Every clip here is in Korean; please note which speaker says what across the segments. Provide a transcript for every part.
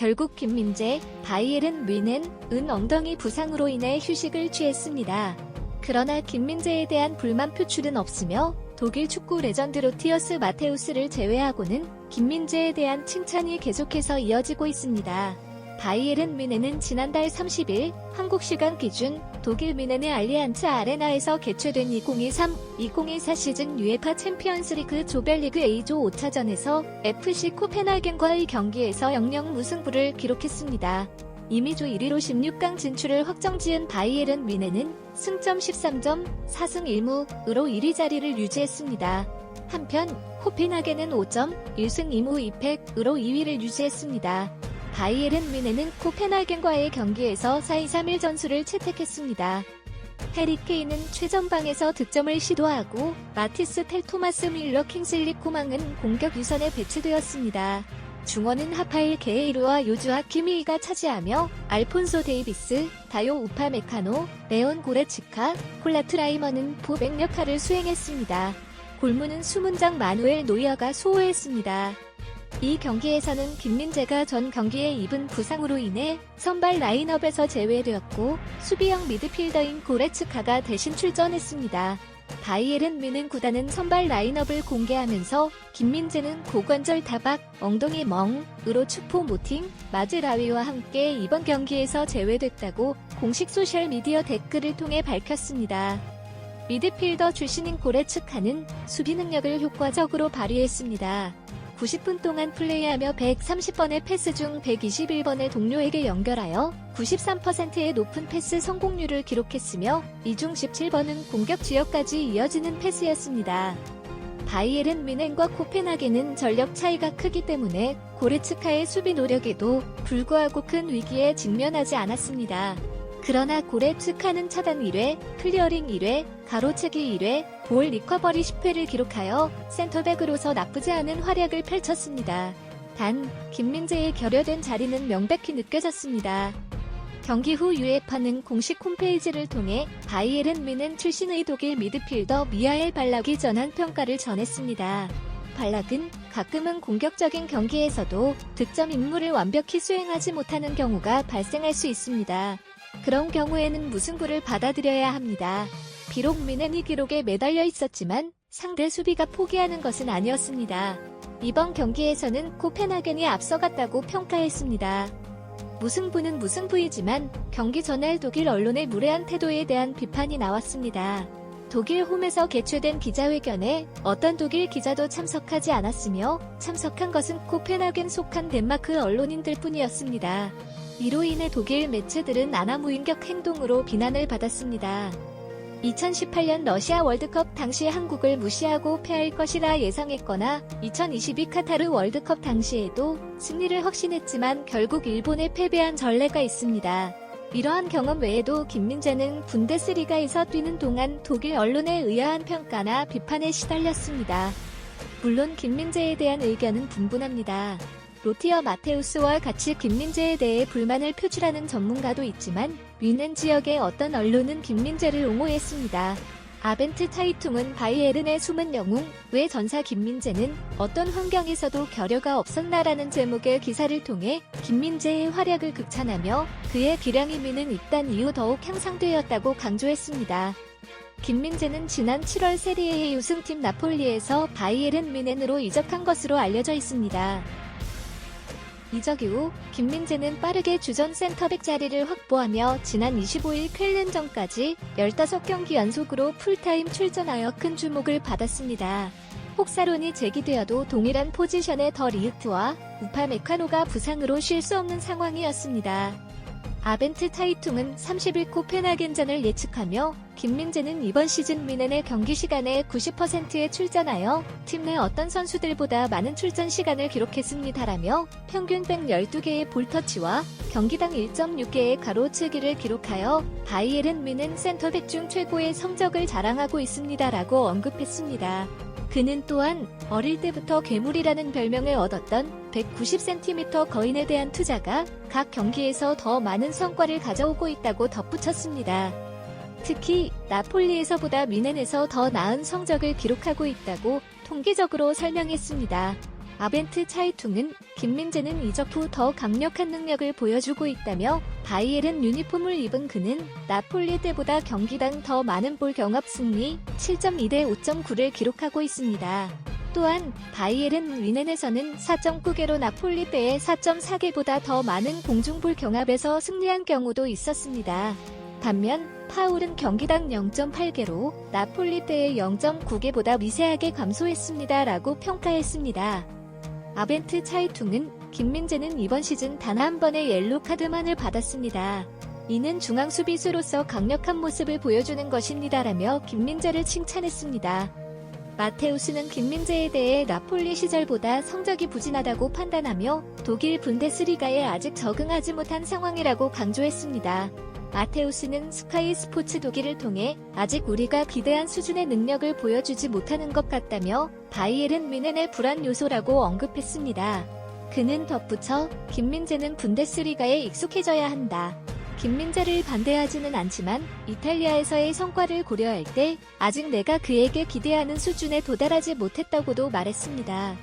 Speaker 1: 결국 김민재, 바이에른 뮌헨은 엉덩이 부상으로 인해 휴식을 취했습니다. 그러나 김민재에 대한 불만 표출은 없으며 독일 축구 레전드 로티어스 마테우스를 제외하고는 김민재에 대한 칭찬이 계속해서 이어지고 있습니다. 바이에른 뮌헨은 지난달 30일 한국 시간 기준 독일 뮌헨의 알리안츠 아레나에서 개최된 2023-2024 시즌 UEFA 챔피언스리그 조별리그 A조 5차전에서 FC 코펜하겐과의 경기에서 0-0 무승부를 기록했습니다. 이미 조 1위로 16강 진출을 확정지은 바이에른 뮌헨은 승점 13점, 4승 1무으로 1위 자리를 유지했습니다. 한편 코펜하겐은 5점, 1승 2무 2패으로 2위를 유지했습니다. 바이에른 뮌헨은 코펜하겐과의 경기에서 4-2-3-1 전술을 채택했습니다. 해리 케인은 최전방에서 득점을 시도하고 마티스 텔 토마스 뮬러 킹슬리 코망은 공격 유선에 배치되었습니다. 중원은 하파일 게에이루와 요주아 키미히가 차지하며 알폰소 데이비스, 다요 우파메카노, 레온 고레츠카, 콜라트 라이먼은 포백 역할을 수행했습니다. 골문은 수문장 마누엘 노이어가 소호했습니다. 이 경기에서는 김민재가 전 경기에 입은 부상으로 인해 선발 라인업에서 제외되었고 수비형 미드필더인 고레츠카가 대신 출전했습니다. 바이에른 뮌헨 구단은 선발 라인업을 공개하면서 김민재는 고관절 타박, 엉덩이 멍으로 축포 모팅, 마즈라위와 함께 이번 경기에서 제외됐다고 공식 소셜미디어 댓글을 통해 밝혔습니다. 미드필더 출신인 고레츠카는 수비 능력을 효과적으로 발휘했습니다. 90분 동안 플레이하며 130번의 패스 중 121번의 동료에게 연결하여 93%의 높은 패스 성공률을 기록했으며 이 중 17번은 공격 지역까지 이어지는 패스였습니다. 바이에른 뮌헨과 코펜하겐은 전력 차이가 크기 때문에 고레츠카의 수비 노력에도 불구하고 큰 위기에 직면하지 않았습니다. 그러나 고레츠카는 차단 1회, 클리어링 1회, 가로채기 1회, 볼 리커버리 10회를 기록하여 센터백으로서 나쁘지 않은 활약을 펼쳤습니다. 단, 김민재의 결여된 자리는 명백히 느껴졌습니다. 경기 후 UEFA는 공식 홈페이지를 통해 바이에른 뮌헨 출신의 독일 미드필더 미하엘 발락이 전한 평가를 전했습니다. 발락은 가끔은 공격적인 경기에서도 득점 임무를 완벽히 수행하지 못하는 경우가 발생할 수 있습니다. 그런 경우에는 무승부를 받아들여야 합니다. 비록 뮌헨이 기록에 매달려 있었지만 상대 수비가 포기하는 것은 아니었습니다. 이번 경기에서는 코펜하겐이 앞서갔다고 평가했습니다. 무승부는 무승부이지만 경기 전날 독일 언론의 무례한 태도에 대한 비판이 나왔습니다. 독일 홈에서 개최된 기자회견에 어떤 독일 기자도 참석하지 않았으며 참석한 것은 코펜하겐 속한 덴마크 언론인들 뿐이었습니다. 이로 인해 독일 매체들은 아나무인격 행동으로 비난을 받았습니다. 2018년 러시아 월드컵 당시 한국을 무시하고 패할 것이라 예상했거나 2022 카타르 월드컵 당시에도 승리를 확신했지만 결국 일본에 패배한 전례가 있습니다. 이러한 경험 외에도 김민재는 분데스리가에서 뛰는 동안 독일 언론에 의아한 평가나 비판에 시달렸습니다. 물론 김민재에 대한 의견은 분분합니다. 로티어 마테우스와 같이 김민재에 대해 불만을 표출하는 전문가도 있지만 뮌헨 지역의 어떤 언론은 김민재를 옹호했습니다. 아벤트 타이퉁은 바이에른의 숨은 영웅, 왜 전사 김민재는 어떤 환경에서도 결여가 없었나라는 제목의 기사를 통해 김민재의 활약을 극찬하며 그의 기량이 뮌헨 입단 이후 더욱 향상되었다고 강조했습니다. 김민재는 지난 7월 세리에의 우승팀 나폴리에서 바이에른 뮌헨으로 이적한 것으로 알려져 있습니다. 이적 이후 김민재는 빠르게 주전 센터백 자리를 확보하며 지난 25일 쾰른전까지 15경기 연속으로 풀타임 출전하여 큰 주목을 받았습니다. 혹사론이 제기되어도 동일한 포지션의 더 리흐트와 우파메카노가 부상으로 쉴 수 없는 상황이었습니다. 아벤트 타이퉁은 30일 코펜하겐전을 예측하며 김민재는 이번 시즌 뮌헨의 경기 시간의 90%에 출전하여 팀 내 어떤 선수들보다 많은 출전 시간을 기록했습니다라며 평균 112개의 볼터치와 경기당 1.6개의 가로채기를 기록하여 바이에른 뮌헨 센터백 중 최고의 성적을 자랑하고 있습니다라고 언급했습니다. 그는 또한 어릴 때부터 괴물이라는 별명을 얻었던 190cm 거인에 대한 투자가 각 경기에서 더 많은 성과를 가져오고 있다고 덧붙였습니다. 특히 나폴리에서보다 뮌헨에서 더 나은 성적을 기록하고 있다고 통계적으로 설명했습니다. 아벤트 차이퉁은 김민재는 이적 후 더 강력한 능력을 보여주고 있다며 바이에른 유니폼을 입은 그는 나폴리 때보다 경기당 더 많은 볼 경합 승리 7.2대 5.9를 기록하고 있습니다. 또한 바이에른 뮌헨에서는 4.9개로 나폴리 때의 4.4개보다 더 많은 공중볼 경합에서 승리한 경우도 있었습니다. 반면 파울은 경기당 0.8개로 나폴리 때의 0.9개보다 미세하게 감소했습니다. 라고 평가했습니다. 아벤트 차이퉁은 김민재는 이번 시즌 단 한 번의 옐로 카드만을 받았습니다. 이는 중앙 수비수로서 강력한 모습을 보여주는 것입니다라며 김민재를 칭찬했습니다. 마테우스는 김민재에 대해 나폴리 시절보다 성적이 부진하다고 판단하며 독일 분데스리가에 아직 적응하지 못한 상황이라고 강조했습니다. 마테우스는 스카이 스포츠 독일을 통해 아직 우리가 기대한 수준의 능력을 보여주지 못하는 것 같다며 바이에른 뮌헨의 불안 요소라고 언급했습니다. 그는 덧붙여 김민재는 분데스리가에 익숙해져야 한다. 김민재를 반대하지는 않지만 이탈리아에서의 성과를 고려할 때 아직 내가 그에게 기대하는 수준에 도달하지 못했다고도 말했습니다.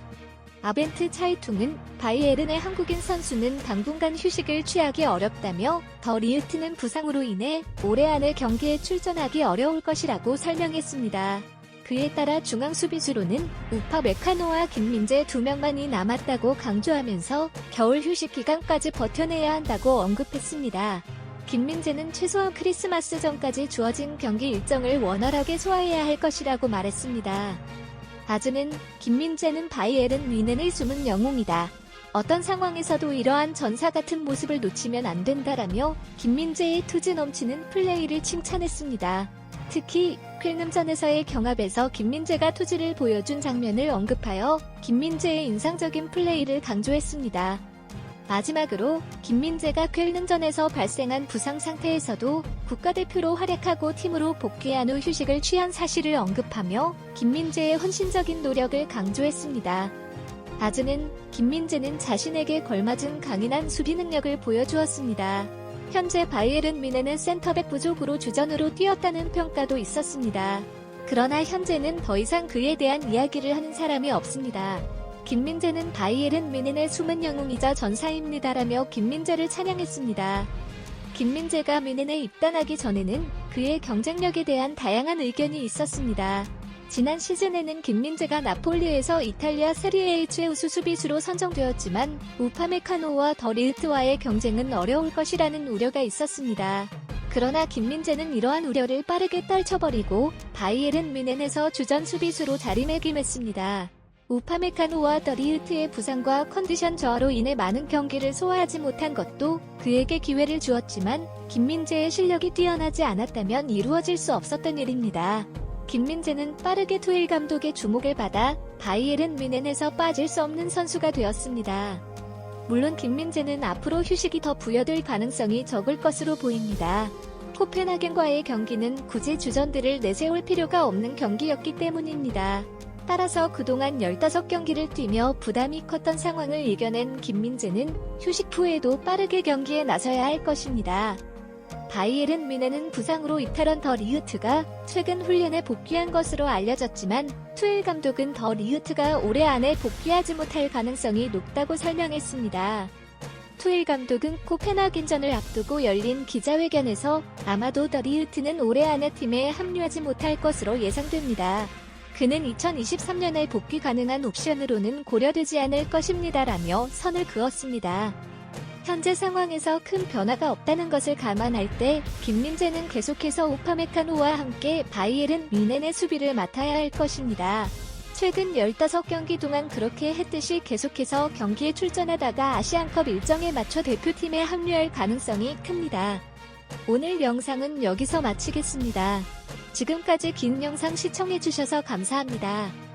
Speaker 1: 아벤트 차이퉁은 바이에른의 한국인 선수는 당분간 휴식을 취하기 어렵다며 더 리흐트는 부상으로 인해 올해 안에 경기에 출전하기 어려울 것이라고 설명했습니다. 그에 따라 중앙 수비수로는 우파 메카노와 김민재 2명만이 남았다고 강조하면서 겨울 휴식 기간까지 버텨내야 한다고 언급했습니다. 김민재는 최소한 크리스마스 전까지 주어진 경기 일정을 원활하게 소화해야 할 것이라고 말했습니다. 아즈는 김민재는 바이에른 뮌헨의 숨은 영웅이다. 어떤 상황에서도 이러한 전사 같은 모습을 놓치면 안 된다라며 김민재의 투지 넘치는 플레이를 칭찬했습니다. 특히 퀼름전에서의 경합에서 김민재가 투지를 보여준 장면을 언급하여 김민재의 인상적인 플레이를 강조했습니다. 마지막으로 김민재가 퀼름전에서 발생한 부상 상태에서도 국가대표로 활약하고 팀으로 복귀한 후 휴식을 취한 사실을 언급하며 김민재의 헌신적인 노력을 강조했습니다. 아즈는 김민재는 자신에게 걸맞은 강인한 수비 능력을 보여주었습니다. 현재 바이에른 뮌헨은 센터백 부족으로 주전으로 뛰었다는 평가도 있었습니다. 그러나 현재는 더 이상 그에 대한 이야기를 하는 사람이 없습니다. 김민재는 바이에른 뮌헨의 숨은 영웅이자 전사입니다라며 김민재를 찬양했습니다. 김민재가 뮌헨에 입단하기 전에는 그의 경쟁력에 대한 다양한 의견이 있었습니다. 지난 시즌에는 김민재가 나폴리에서 이탈리아 세리에의 최우수 수비수로 선정되었지만 우파메카노와 더 리흐트와의 경쟁은 어려울 것이라는 우려가 있었습니다. 그러나 김민재는 이러한 우려를 빠르게 떨쳐버리고 바이에른 뮌헨에서 주전 수비수로 자리매김했습니다. 우파메카노와 더 리흐트의 부상과 컨디션 저하로 인해 많은 경기를 소화하지 못한 것도 그에게 기회를 주었지만 김민재의 실력이 뛰어나지 않았다면 이루어질 수 없었던 일입니다. 김민재는 빠르게 투일 감독의 주목을 받아 바이에른 뮌헨에서 빠질 수 없는 선수가 되었습니다. 물론 김민재는 앞으로 휴식이 더 부여될 가능성이 적을 것으로 보입니다. 코펜하겐과의 경기는 굳이 주전들을 내세울 필요가 없는 경기였기 때문입니다. 따라서 그동안 15경기를 뛰며 부담이 컸던 상황을 이겨낸 김민재는 휴식 후에도 빠르게 경기에 나서야 할 것입니다. 바이에른 뮌헨은 부상으로 이탈한 더 리흐트가 최근 훈련에 복귀한 것으로 알려졌지만 투일 감독은 더 리흐트가 올해 안에 복귀하지 못할 가능성이 높다고 설명했습니다. 투일 감독은 코펜하겐전을 앞두고 열린 기자회견에서 아마도 더 리흐트는 올해 안에 팀에 합류하지 못할 것으로 예상됩니다. 그는 2023년에 복귀 가능한 옵션으로는 고려되지 않을 것입니다라며 선을 그었습니다. 현재 상황에서 큰 변화가 없다는 것을 감안할 때 김민재는 계속해서 우파메카노와 함께 바이에른 뮌헨의 수비를 맡아야 할 것입니다. 최근 15경기 동안 그렇게 했듯이 계속해서 경기에 출전하다가 아시안컵 일정에 맞춰 대표팀에 합류할 가능성이 큽니다. 오늘 영상은 여기서 마치겠습니다. 지금까지 긴 영상 시청해주셔서 감사합니다.